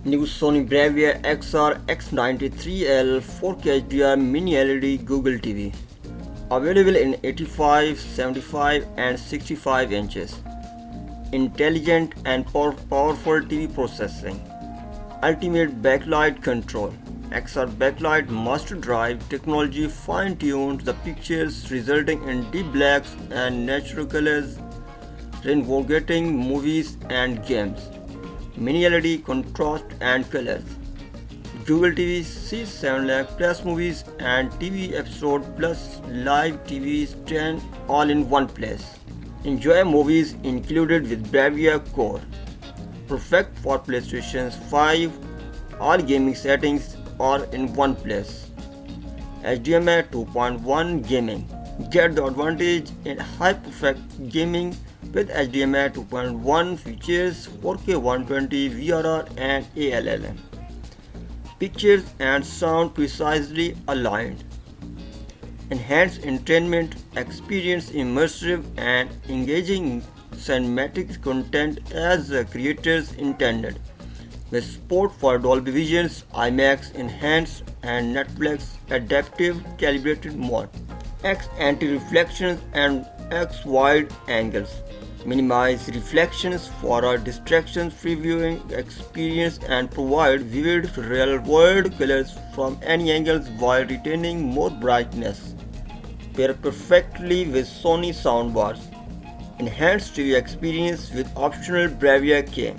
New Sony BRAVIA XR X93L 4K HDR MiniLED Google TV. Available in 85, 75 and 65 inches. Intelligent and powerful TV processing. Ultimate backlight control. XR backlight master drive technology fine-tunes the pictures, resulting in deep blacks and natural colors, reinvigorating movies and games. Mini LED contrast and colors. Google TV sees 7 lakh plus movies and TV episode plus live TV 10 all in one place. Enjoy movies included with BRAVIA Core. Perfect for PlayStation 5. All gaming settings are in one place. HDMI 2.1 gaming. Get the advantage in high perfect gaming with HDMI 2.1 features 4K 120 VRR and ALLM. Pictures and sound precisely aligned. Enhance entertainment experience, immersive and engaging cinematic content as the creators intended. With support for Dolby Vision's IMAX Enhanced and Netflix Adaptive Calibrated Mode. X anti-reflections and X wide angles. Minimize reflections for a distraction-free viewing experience and provide vivid real-world colors from any angles while retaining more brightness. Pair perfectly with Sony soundbars. Enhanced TV experience with optional BRAVIA cam.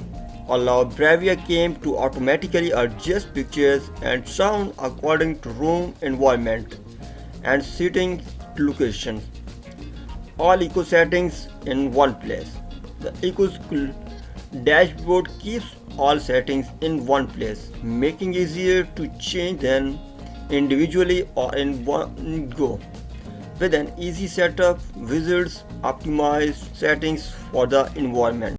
Allow BRAVIA cam to automatically adjust pictures and sound according to room environment and seating locations. All eco settings in one place. The eco dashboard keeps all settings in one place, making easier to change them individually or in one go. With an easy setup, wizards optimize settings for the environment.